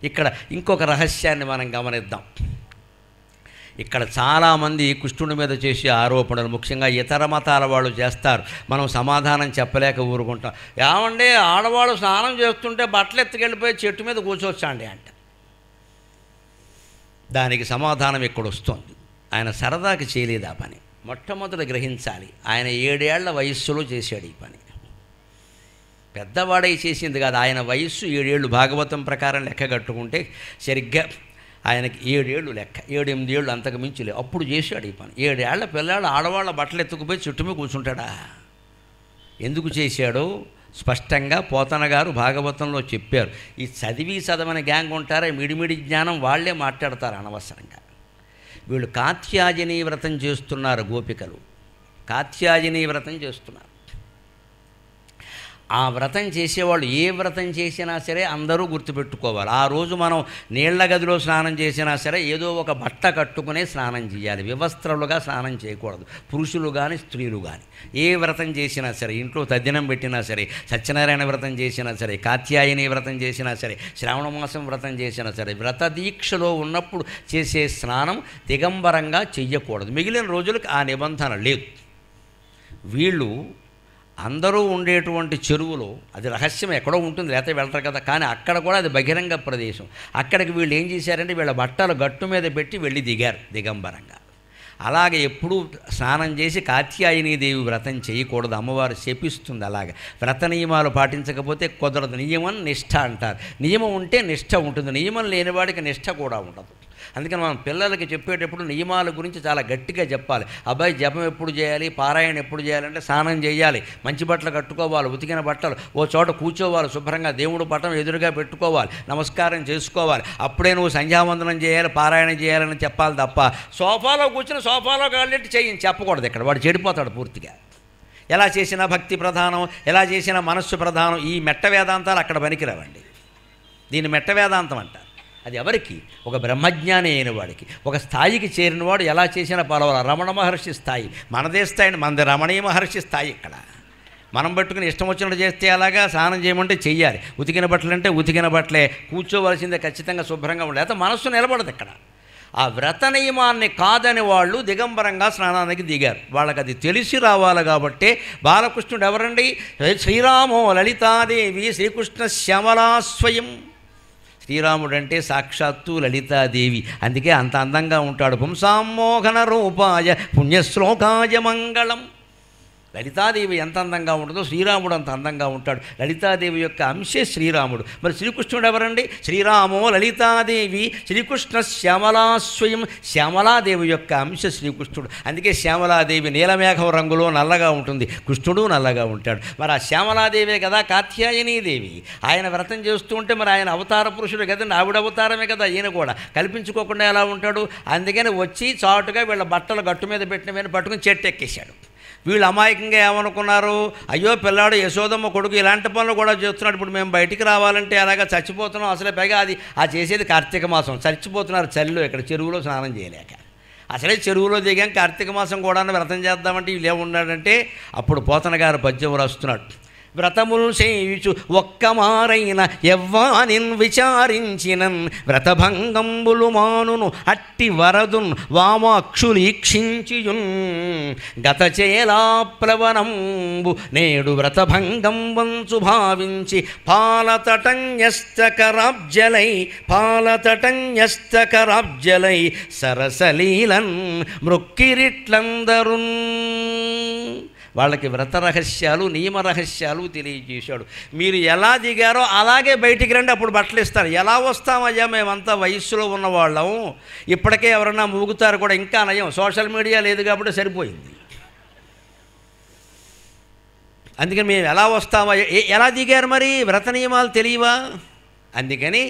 ఇక్కడ ఇంకొక రహస్యాన్ని మనం గమనిద్దాం. ఇక్కడ చాలామంది కృష్ణుడి మీద చేసే ఆరోపణలు ముఖ్యంగా ఇతర మతాల వాళ్ళు చేస్తారు. మనం సమాధానం చెప్పలేక ఊరుకుంటాం. ఏమంటే ఆడవాళ్ళు స్నానం చేస్తుంటే బట్టలు ఎత్తుకెళ్ళిపోయి చెట్టు మీద కూర్చోవచ్చండి అంట. దానికి సమాధానం ఇక్కడ వస్తుంది. ఆయన సరదాకి చేయలేదు ఆ పని. మొట్టమొదట గ్రహించాలి, ఆయన 7 ఏళ్ల వయస్సులో చేశాడు ఈ పని. పెద్దవాడై చేసింది కాదు. ఆయన వయస్సు 7 ఏళ్ళు. భాగవతం ప్రకారం లెక్క కట్టుకుంటే సరిగ్గా ఆయనకి 7 ఏళ్ళు లెక్క, 7-8 ఏళ్ళు అంతకు మించి లేవు. అప్పుడు చేశాడు ఈ పని. 7 ఏళ్ల పిల్లాడు ఆడవాళ్ళ బట్టలు ఎత్తుకుపోయి చుట్టూ మీద కూర్చుంటాడా? ఎందుకు చేశాడో స్పష్టంగా పోతన గారు భాగవతంలో చెప్పారు. ఈ చదవని గ్యాంగ్ ఉంటారా, మిడిమిడి జ్ఞానం వాళ్ళే మాట్లాడతారు అనవసరంగా. వీళ్ళు కాత్యాయని వ్రతం చేస్తున్నారు. గోపికలు కాత్యాయని వ్రతం చేస్తున్నారు. ఆ వ్రతం చేసేవాళ్ళు ఏ వ్రతం చేసినా సరే అందరూ గుర్తుపెట్టుకోవాలి. ఆ రోజు మనం నీళ్ల గదిలో స్నానం చేసినా సరే ఏదో ఒక బట్ట కట్టుకునే స్నానం చేయాలి. వివస్త్రలుగా స్నానం చేయకూడదు. పురుషులు కానీ స్త్రీలు కానీ ఏ వ్రతం చేసినా సరే, ఇంట్లో తద్దినం పెట్టినా సరే, సత్యనారాయణ వ్రతం చేసినా సరే, కాత్యాయని వ్రతం చేసినా సరే, శ్రావణ మాసం వ్రతం చేసినా సరే, వ్రత దీక్షలో ఉన్నప్పుడు చేసే స్నానం దిగంబరంగా చెయ్యకూడదు. మిగిలిన రోజులకు ఆ నిబంధన లేదు. వీళ్ళు అందరూ ఉండేటువంటి చెరువులో, అది రహస్యం ఎక్కడో ఉంటుంది, లేకపోతే వెళ్తారు కదా, కానీ అక్కడ కూడా అది బహిరంగ ప్రదేశం. అక్కడికి వీళ్ళు ఏం చేశారంటే వీళ్ళ బట్టలు గట్టు మీద పెట్టి వెళ్ళి దిగారు దిగంబరంగా. అలాగే ఎప్పుడూ స్నానం చేసి కాత్యాయని దేవి వ్రతం చేయకూడదు. అమ్మవారు శపిస్తుంది. అలాగే వ్రత నియమాలు పాటించకపోతే కుదరదు. నియమం నిష్ఠ అంటారు. నియమం ఉంటే నిష్ఠ ఉంటుంది. నియమం లేనివాడికి నిష్ఠ కూడా ఉండదు. అందుకని మనం పిల్లలకి చెప్పేటప్పుడు నియమాల గురించి చాలా గట్టిగా చెప్పాలి. అబ్బాయి జపం ఎప్పుడు చేయాలి, పారాయణ ఎప్పుడు చేయాలంటే స్నానం చేయాలి, మంచి బట్టలు కట్టుకోవాలి, ఉతికిన బట్టలు, ఓ చోట కూర్చోవాలి, శుభ్రంగా దేవుడు పటం ఎదురుగా పెట్టుకోవాలి, నమస్కారం చేసుకోవాలి, అప్పుడే నువ్వు సంధ్యావందనం చేయాలి, పారాయణ చేయాలని చెప్పాలి తప్ప సోఫాలో కూర్చుని సోఫాలో కాళ్ళెట్టి చేయని చెప్పకూడదు. ఇక్కడ వాడు చెడిపోతాడు పూర్తిగా. ఎలా చేసినా భక్తి ప్రధానం, ఎలా చేసినా మనస్సు ప్రధానం. ఈ మెట్ట వేదాంతాలు అక్కడ పనికిరావండి. దీన్ని మెట్ట వేదాంతం అంటారు. అది ఎవరికి? ఒక బ్రహ్మజ్ఞాని అయిన వాడికి, ఒక స్థాయికి చేరినవాడు ఎలా చేసినా పర్వాలేదు. రమణ మహర్షి స్థాయి మనదే స్థాయి, మనది రమణీయ మహర్షి స్థాయి. ఇక్కడ మనం పట్టుకుని ఇష్టం వచ్చినట్టు చేస్తే అలాగా, స్నానం చేయమంటే చెయ్యాలి, ఉతికిన బట్టలు అంటే ఉతికిన బట్టలే, కూర్చోవలసిందే ఖచ్చితంగా శుభ్రంగా ఉండాలి, అయితే మనస్సు నిలబడదు. ఇక్కడ ఆ వ్రత నియమాన్ని కాదని వాళ్ళు దిగంబరంగా స్నానానికి దిగారు. వాళ్ళకి అది తెలిసి రావాలి కాబట్టి బాలకృష్ణుడు ఎవరండి? శ్రీరామో లలితాదేవి శ్రీకృష్ణ శ్యామలా స్వయం. శ్రీరాముడు అంటే సాక్షాత్తు లలితాదేవి. అందుకే అంత అందంగా ఉంటాడు. పుంసామోహన రూపాయ పుణ్యశ్లోకాయ మంగళం. లలితాదేవి ఎంత అందంగా ఉంటుందో శ్రీరాముడు అంత అందంగా ఉంటాడు. లలితాదేవి యొక్క అంశే శ్రీరాముడు. మరి శ్రీకృష్ణుడు ఎవరండి? శ్రీరామో లలితాదేవి శ్రీకృష్ణ శ్యామలాస్వయం. శ్యామలాదేవి యొక్క అంశ శ్రీకృష్ణుడు. అందుకే శ్యామలాదేవి నీలమేఘం రంగులో నల్లగా ఉంటుంది, కృష్ణుడు నల్లగా ఉంటాడు. మరి ఆ శ్యామలాదేవే కదా కాత్యాయని దేవి. ఆయన వ్రతం చేస్తూ ఉంటే మరి ఆయన అవతార పురుషుడు కదండి, ఆవిడ అవతారమే కదా. ఈయన కూడా కల్పించుకోకుండా ఎలా ఉంటాడు? అందుకని వచ్చి చాటుగా వీళ్ళ బట్టలు గట్టు మీద పెట్టిన మీద పట్టుకుని చెట్టు ఎక్కేశాడు. వీళ్ళు అమాయకంగా ఏమనుకున్నారు? అయ్యో పిల్లాడు యశోదమ్మ కొడుకు ఇలాంటి పనులు కూడా చేస్తున్నాడు, ఇప్పుడు మేము బయటికి రావాలంటే అలాగా చచ్చిపోతున్నాం. అసలే పైగా అది చేసేది కార్తీక మాసం, చచ్చిపోతున్నారు చలిలో ఇక్కడ చెరువులో స్నానం చేయలేక. అసలే చెరువులో దిగాం, కార్తీక మాసం కూడా వ్రతం చేద్దామంటే వీళ్ళు ఏమున్నాడంటే అప్పుడు పోతన గారు పద్యం రాస్తున్నాడు. వ్రతములు చేయుచు ఒక్కమారైన ఎవ్వానిన్ విచారించినన్ వ్రతభంగంబులు మానును అట్టి వరదున్ వామాక్షులీక్షించియున్ గతచేలా ప్లవనంబు నేడు వ్రతభంగం వంచు భావించి పాలతటన్యస్తకరాబ్జలై సరసలీలన్ మృక్కిరిట్లందరున్. వాళ్ళకి వ్రత రహస్యాలు, నియమ రహస్యాలు తెలియజేశాడు. మీరు ఎలా దిగారో అలాగే బయటికి రండి, అప్పుడు బట్టలు ఇస్తారు. ఎలా వస్తామయ్యా, మేమంతా వయస్సులో ఉన్నవాళ్ళం, ఇప్పటికే ఎవరన్నా మూగుతారు కూడా, ఇంకా నయం సోషల్ మీడియా లేదు కాబట్టి సరిపోయింది. అందుకని మేము ఎలా వస్తామా, ఎలా దిగారు మరి? వ్రత నియమాలు తెలియవా? అందుకని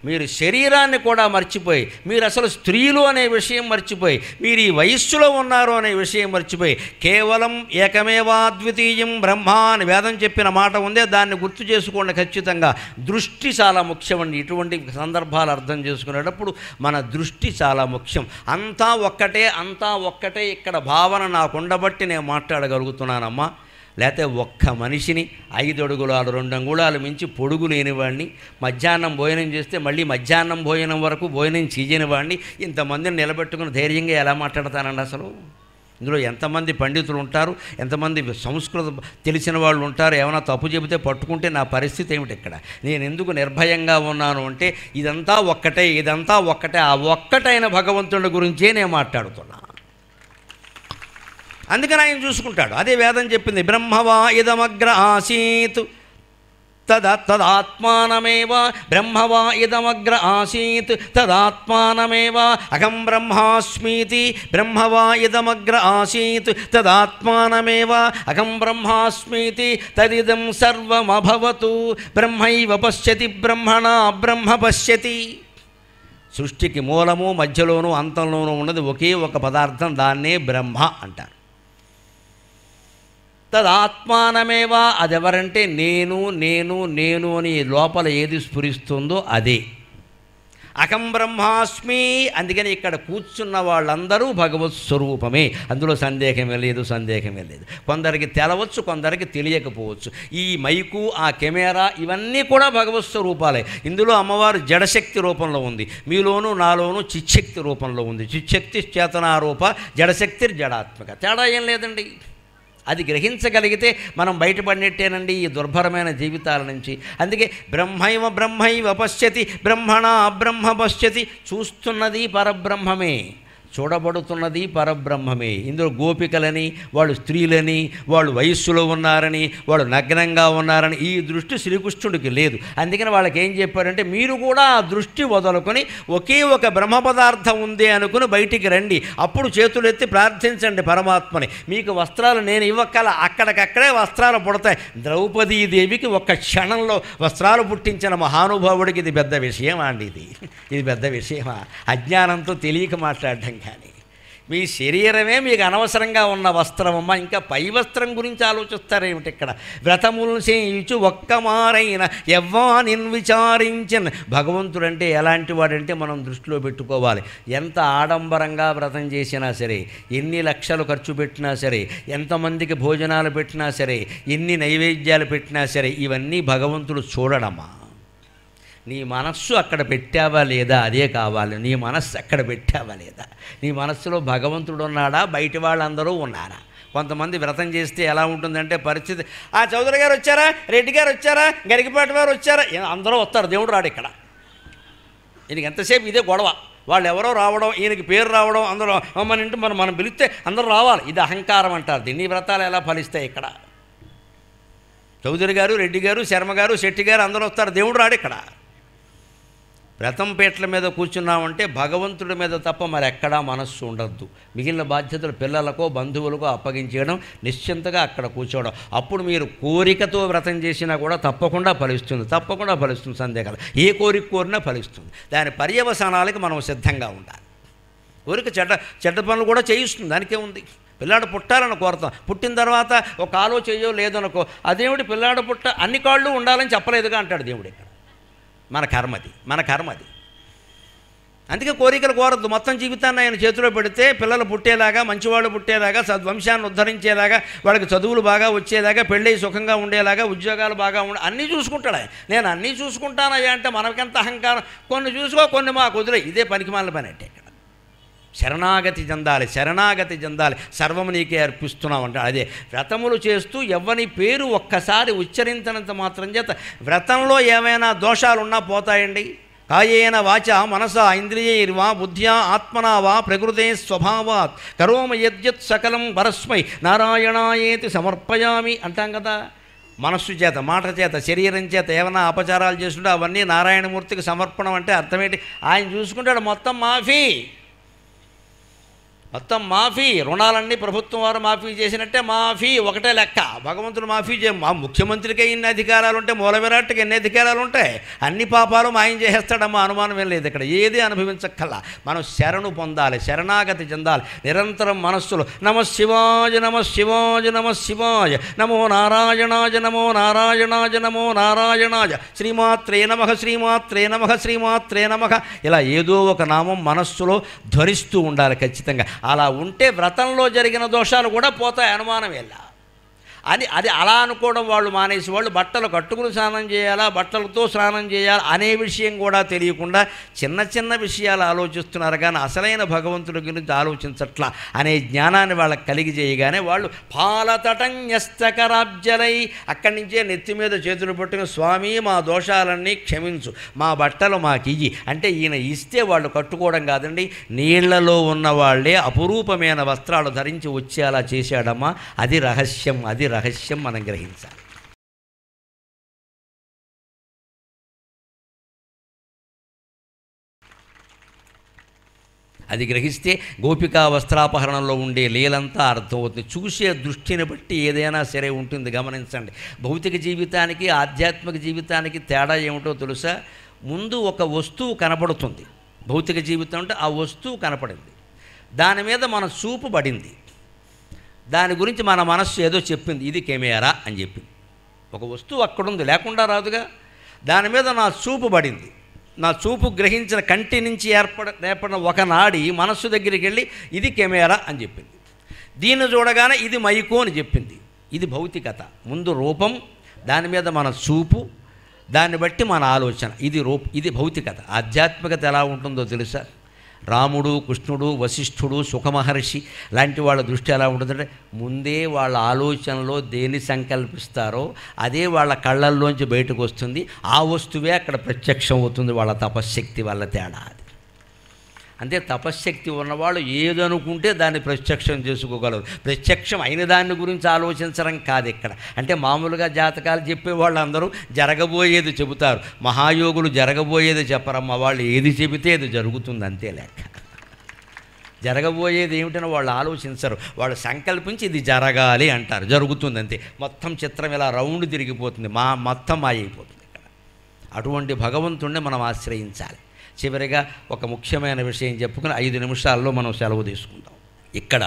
మీరు శరీరాన్ని కూడా మర్చిపోయి, మీరు అసలు స్త్రీలు అనే విషయం మర్చిపోయి, మీరు ఈ వయస్సులో ఉన్నారు అనే విషయం మర్చిపోయి, కేవలం ఏకమేవాద్వితీయం బ్రహ్మ అని వేదం చెప్పిన మాట ఉందే, దాన్ని గుర్తు చేసుకోండి ఖచ్చితంగా. దృష్టి చాలా ముఖ్యమండి. ఇటువంటి సందర్భాలు అర్థం చేసుకునేటప్పుడు మన దృష్టి చాలా ముఖ్యం. అంతా ఒక్కటే, అంతా ఒక్కటే. ఇక్కడ భావన నాకు ఉండబట్టి నేను మాట్లాడగలుగుతున్నానమ్మా. లేకపోతే ఒక్క మనిషిని 5 అడుగులు 2 అంగుళాలు మించి పొడుగు లేనివాడిని, మధ్యాహ్నం భోజనం చేస్తే మళ్ళీ మధ్యాహ్నం భోజనం వరకు భోజనం చేయని వాడిని ఇంతమందిని నిలబెట్టుకుని ధైర్యంగా ఎలా మాట్లాడతానండి అసలు? ఇందులో ఎంతమంది పండితులు ఉంటారు, ఎంతమంది సంస్కృతం తెలిసిన వాళ్ళు ఉంటారు. ఏమైనా తప్పు చెబితే పట్టుకుంటే నా పరిస్థితి ఏమిటి ఇక్కడ? నేను ఎందుకు నిర్భయంగా ఉన్నాను అంటే ఇదంతా ఒక్కటే, ఆ ఒక్కటైన భగవంతుడి గురించే నేను మాట్లాడుతున్నా. అందుకని ఆయన చూసుకుంటాడు. అదే వేదం చెప్పింది, బ్రహ్మవా ఇదమగ్ర ఆసీత్ తదాత్మానమేవ, బ్రహ్మవా ఇదమగ్ర ఆసీత్ తదాత్మానమేవ, అహం బ్రహ్మాస్మీతి, బ్రహ్మవా ఇదమగ్ర ఆసీత్ తదాత్మానమేవ, అహం బ్రహ్మాస్మీతి, తదిదం సర్వమభవతు, బ్రహ్మైవ పశ్యతి బ్రహ్మణా బ్రహ్మ పశ్యతి. సృష్టికి మూలము, మధ్యలోనూ, అంతంలోనూ ఉన్నది ఒకే ఒక పదార్థం, దాన్నే బ్రహ్మ అంటారు. తదాత్మానమేవా, అదెవరంటే నేను నేను నేను అని లోపల ఏది స్ఫురిస్తుందో అదే. అహం బ్రహ్మాస్మి, అందుకని ఇక్కడ కూర్చున్న వాళ్ళందరూ భగవత్ స్వరూపమే, అందులో సందేహమే లేదు. కొందరికి తెలవచ్చు, కొందరికి తెలియకపోవచ్చు. ఈ మైకు, ఆ కెమెరా ఇవన్నీ కూడా భగవత్ స్వరూపాలే. ఇందులో అమ్మవారు జడశక్తి రూపంలో ఉంది, మీలోనూ నాలోనూ చిచ్చక్తి రూపంలో ఉంది. చిచ్చక్తి చేతనారూప, జడశక్తి జడాత్మక, తేడా ఏం లేదండి. అది గ్రహించగలిగితే మనం బయటపడినట్టేనండి ఈ దుర్భరమైన జీవితాల నుంచి. అందుకే బ్రహ్మైవ పశ్యతి బ్రహ్మణా బ్రహ్మ పశ్యతి, చూస్తున్నది పరబ్రహ్మమే, చూడబడుతున్నది పరబ్రహ్మమే. ఇందులో గోపికలని, వాళ్ళు స్త్రీలని, వాళ్ళు వయస్సులో ఉన్నారని, వాళ్ళు నగ్నంగా ఉన్నారని ఈ దృష్టి శ్రీకృష్ణుడికి లేదు. అందుకని వాళ్ళకి ఏం చెప్పారంటే మీరు కూడా ఆ దృష్టి వదులుకొని ఒకే ఒక బ్రహ్మ పదార్థం ఉంది అనుకుని బయటికి రండి, అప్పుడు చేతులెత్తి ప్రార్థించండి పరమాత్మని. మీకు వస్త్రాలు నేను ఇవ్వక్కల, అక్కడికక్కడే వస్త్రాలు పుడతాయి. ద్రౌపదీదేవికి ఒక్క క్షణంలో వస్త్రాలు పుట్టించిన మహానుభావుడికి ఇది పెద్ద విషయమా అండి? ఇది పెద్ద విషయమా? అజ్ఞానంతో తెలియక మాట్లాడడం. కానీ మీ శరీరమే మీకు అనవసరంగా ఉన్న వస్త్రమమ్మ, ఇంకా పై వస్త్రం గురించి ఆలోచిస్తారేమిటి? ఇక్కడ వ్రతములు చేయించు ఒక్కమారైన ఎవ్వానిన్ విచారించన్. భగవంతుడంటే ఎలాంటి వాడంటే మనం దృష్టిలో పెట్టుకోవాలి. ఎంత ఆడంబరంగా వ్రతం చేసినా సరే, ఎన్ని లక్షలు ఖర్చు పెట్టినా సరే, ఎంతమందికి భోజనాలు పెట్టినా సరే, ఎన్ని నైవేద్యాలు పెట్టినా సరే, ఇవన్నీ భగవంతుడు చూడడమ్మా. నీ మనస్సు అక్కడ పెట్టావా లేదా, అదే కావాలి. నీ మనస్సు అక్కడ పెట్టావా లేదా? నీ మనస్సులో భగవంతుడు ఉన్నాడా, బయట వాళ్ళందరూ ఉన్నారా? కొంతమంది వ్రతం చేస్తే ఎలా ఉంటుందంటే పరిస్థితి, ఆ చౌదరి గారు వచ్చారా, రెడ్డి గారు వచ్చారా, గరికపాటి వారు వచ్చారా, అందరూ వస్తారు, దేవుడు రాడు ఇక్కడ. ఈయనకి ఎంతసేపు ఇదే గొడవ. వాళ్ళు ఎవరో రావడం, ఈయనకి పేరు రావడం, అందరూ మన ఇంటి మనం పిలిస్తే అందరూ రావాలి. ఇది అహంకారం అంటారు. దీన్ని వ్రతాలు ఎలా ఫలిస్తాయి ఇక్కడ? చౌదరి గారు, రెడ్డి గారు, శర్మ గారు, శెట్టి గారు అందరూ వస్తారు, దేవుడు రాడు ఇక్కడ. వ్రతం పీటల మీద కూర్చున్నామంటే భగవంతుడి మీద తప్ప మరి ఎక్కడా మనస్సు ఉండద్దు. మిగిలిన బాధ్యతలు పిల్లలకో బంధువులకో అప్పగించేయడం, నిశ్చింతగా అక్కడ కూర్చోవడం. అప్పుడు మీరు కోరికతో వ్రతం చేసినా కూడా తప్పకుండా ఫలిస్తుంది, సందేహాలు. ఏ కోరిక కోరినా ఫలిస్తుంది. దాని పర్యవసానాలకి మనం సిద్ధంగా ఉండాలి. కోరిక చెడ్డ పనులు కూడా చేయిస్తుంది, దానికే ఉంది. పిల్లాడు పుట్టాలని కోరుతాం, పుట్టిన తర్వాత ఒక కాలో చేయో లేదనుకో, అదేమిటి పిల్లాడు అన్ని కాళ్ళు ఉండాలని చెప్పలేదుగా అంటాడు దేవుడు. ఇక్కడ మన కర్మది. అందుకే కోరికలు కోరద్దు. మొత్తం జీవితాన్ని ఆయన చేతిలో పెడితే పిల్లలు పుట్టేలాగా, మంచివాళ్ళు పుట్టేలాగా, సద్వంశాన్ని ఉద్ధరించేలాగా, వాళ్ళకి చదువులు బాగా వచ్చేలాగా, పెళ్ళి సుఖంగా ఉండేలాగా, ఉద్యోగాలు బాగా అన్నీ చూసుకుంటాడు ఆయన. నేను అన్నీ చూసుకుంటానయ్యా అంటే మనకెంత అహంకారం. కొన్ని చూసుకో, కొన్ని మాకు వదిలే. ఇదే పనికిమాలిన పని అంటే. ఇక్కడ శరణాగతి చెందాలి, సర్వము నీకే అర్పిస్తున్నామంట. అదే వ్రతములు చేస్తూ ఎవ్వని పేరు ఒక్కసారి ఉచ్చరించినంత మాత్రం చేత వ్రతంలో ఏమైనా దోషాలున్నా పోతాయండి. కాయేన వాచ మనసా ఇంద్రియైర్వా బుద్ధ్యా ఆత్మనా వా ప్రకృతే స్వభావాత్ కరోమ యద్యత్ సకలం పరస్మై నారాయణాయేతి సమర్పయామి అంటాం కదా. మనస్సు చేత, మాట చేత, శరీరం చేత ఏమైనా అపచారాలు చేస్తుంటే అవన్నీ నారాయణమూర్తికి సమర్పణం అంటే అర్థమేంటి? ఆయన చూసుకుంటాడు. మొత్తం మాఫీ. రుణాలన్నీ ప్రభుత్వం వారు మాఫీ చేసినట్టే మాఫీ, ఒకటే లెక్క. భగవంతుడు మాఫీ మా ముఖ్యమంత్రికి ఎన్ని అధికారాలు ఉంటాయి, మూల విరాట్కి ఎన్ని అధికారాలు ఉంటాయి, అన్ని పాపాలు మాయం చేసేస్తాడమ్మా, అనుమానం ఏం లేదు. ఇక్కడ ఏది అనుభవించక్కల్లా. మనం శరణు పొందాలి, శరణాగతి చెందాలి. నిరంతరం మనస్సులో నమః శివాయ నమో నారాయణాయ నమో నారాయణాయ శ్రీమాత్రే నమః ఇలా ఏదో ఒక నామం మనస్సులో ధ్వనిస్తూ ఉండాలి ఖచ్చితంగా. అలా ఉంటే వ్రతంలో జరిగిన దోషాలు కూడా పోతాయి, అనుమానం ఎలా. అది అలా అనుకోవడం వాళ్ళు మానేసి వాళ్ళు బట్టలు కట్టుకుని స్నానం చేయాలా, బట్టలతో స్నానం చేయాలా అనే విషయం కూడా తెలియకుండా చిన్న చిన్న విషయాలు ఆలోచిస్తున్నారు, కానీ అసలైన భగవంతుడి గురించి ఆలోచించట్లా అనే జ్ఞానాన్ని వాళ్ళకి కలిగి చేయగానే వాళ్ళు పాలతటన్యస్తకరాబ్జలై అక్కడి నుంచే నెత్తి మీద చేతులు పట్టుకుని స్వామి మా దోషాలన్నీ క్షమించు, మా బట్టలు మాకు ఇయ్యి అంటే ఈయన ఇస్తే వాళ్ళు కట్టుకోవడం కాదండి, నీళ్లలో ఉన్న వాళ్ళే అపురూపమైన వస్త్రాలు ధరించి వచ్చేలా చేశాడమ్మా. అది రహస్యం, అది రహస్యం మనం గ్రహించాలి. అది గ్రహిస్తే గోపికా వస్త్రాపహరణంలో ఉండే లీలంతా అర్థమవుతుంది. చూసే దృష్టిని బట్టి ఏదైనా సరే ఉంటుంది. గమనించండి, భౌతిక జీవితానికి ఆధ్యాత్మిక జీవితానికి తేడా ఏమిటో తెలుసా? ముందు ఒక వస్తువు కనపడుతుంది. భౌతిక జీవితం అంటే ఆ వస్తువు కనపడింది, దాని మీద మన చూపు పడింది, దాని గురించి మన మనస్సు ఏదో చెప్పింది, ఇది కెమెరా అని చెప్పింది. ఒక వస్తువు అక్కడుంది, లేకుండా రాదుగా. దాని మీద నా చూపు పడింది, నా చూపు గ్రహించిన కంటి నుంచి ఏర్పడిన ఒక నాడి మనస్సు దగ్గరికి వెళ్ళి ఇది కెమెరా అని చెప్పింది. దీన్ని చూడగానే ఇది మైకు అని చెప్పింది. ఇది భౌతికత. ముందు రూపం, దాని మీద మన చూపు, దాన్ని బట్టి మన ఆలోచన. ఇది భౌతికత. ఆధ్యాత్మికత ఎలా ఉంటుందో తెలుసా? రాముడు, కృష్ణుడు, వశిష్ఠుడు, సుఖమహర్షి లాంటి వాళ్ళ దృష్టి ఎలా ఉంటుందంటే ముందే వాళ్ళ ఆలోచనలో దేన్ని సంకల్పిస్తారో అదే వాళ్ళ కళ్ళల్లోంచి బయటకు వస్తుంది. ఆ వస్తువే అక్కడ ప్రత్యక్షం అవుతుంది. వాళ్ళ తపశ్శక్తి వల్ల తేడా అది. అంటే తపశ్శక్తి ఉన్నవాళ్ళు ఏదనుకుంటే దాన్ని ప్రత్యక్షం చేసుకోగలరు. ప్రత్యక్షం అయిన దాని గురించి ఆలోచించడం కాదు ఇక్కడ. అంటే మామూలుగా జాతకాలు చెప్పేవాళ్ళు అందరూ జరగబోయేది చెబుతారు, మహాయోగులు జరగబోయేది చెప్పరమ్మ. వాళ్ళు ఏది చెబితే అది జరుగుతుంది, అంతే లెక్క. జరగబోయేది ఏమిటని వాళ్ళు ఆలోచించరు. వాళ్ళు సంకల్పించి ఇది జరగాలి అంటారు, జరుగుతుంది అంతే. మొత్తం చిత్రం ఇలా రౌండ్ తిరిగిపోతుంది, మొత్తం మాయైపోతుంది ఇక్కడ. అటువంటి భగవంతుణ్ణి మనం ఆశ్రయించాలి. చివరిగా ఒక ముఖ్యమైన విషయం చెప్పుకుని 5 నిమిషాల్లో మనం సెలవు తీసుకుందాం. ఇక్కడ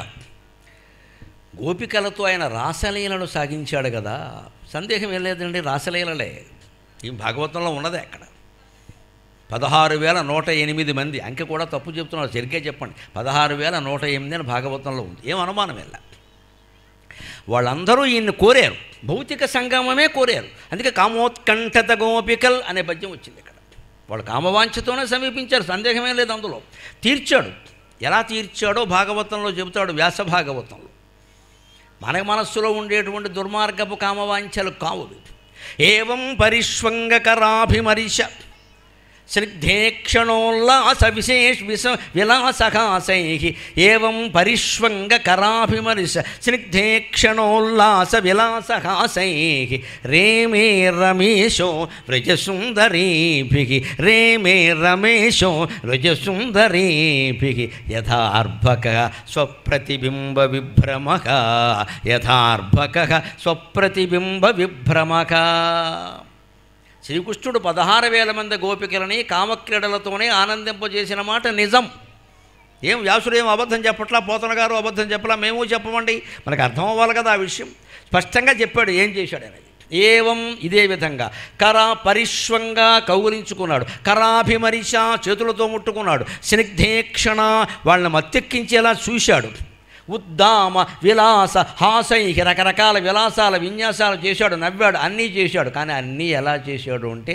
గోపికలతో ఆయన రాసలీలను సాగించాడు కదా, సందేహం ఏం లేదండి, రాసలీలలే. ఈ భాగవతంలో ఉన్నదే అక్కడ 16,108 మంది. అంకె కూడా తప్పు చెప్తున్నారు, సరిగ్గా చెప్పండి. 16,108 అని భాగవతంలో ఉంది, ఏం అనుమానం వెళ్ళా. వాళ్ళందరూ ఈయన్ని కోరారు, భౌతిక సంగమమే కోరారు. అందుకే కామోత్కంఠత గోపికల్ అనే పద్యం వచ్చింది ఇక్కడ. వాళ్ళు కామవాంఛతోనే సమీపించారు, సందేహమే లేదు. అందులో తీర్చాడు. ఎలా తీర్చాడో భాగవతంలో చెబుతాడు, వ్యాస భాగవతంలో. మన మనస్సులో ఉండేటువంటి దుర్మార్గపు కామవాంఛలు కావు. ఏవం పరిష్వంగకరాభిమరిష స్నిగ్ధేక్షణోల్లాస విలాసహాసై ఏవం పరిష్వంగకరాభిమరిష స్నిగ్ధేక్షణోల్లాస విలాసహాసై రేమే రమేశో వ్రజసుందరీభిః రేమే రమేశో వ్రజసుందరీభిః యథార్భకః స్వప్రతిబింబ విభ్రమః యథార్భకః స్వప్రతిబింబ విభ్రమః. శ్రీకృష్ణుడు 16,000 మంది గోపికలని కామక్రీడలతోనే ఆనందింపజేసిన మాట నిజం. ఏం వ్యాసుడు ఏం అబద్ధం చెప్పట్లా, పోతన గారు అబద్ధం చెప్పలా, మేము చెప్పమండి. మనకు అర్థం అవ్వాలి కదా ఆ విషయం. స్పష్టంగా చెప్పాడు ఏం చేశాడు అనేది. ఏవం ఇదే విధంగా పరిష్వంగా కౌగులించుకున్నాడు, కరాభిమరిష చేతులతో ముట్టుకున్నాడు, స్నిగ్ధేక్షణ వాళ్ళని మత్తెక్కించేలా చూశాడు, ఉద్దామ విలాస హాసై రకరకాల విలాసాల విన్యాసాలు చేశాడు, నవ్వాడు, అన్నీ చేశాడు. కానీ అన్నీ ఎలా చేశాడు అంటే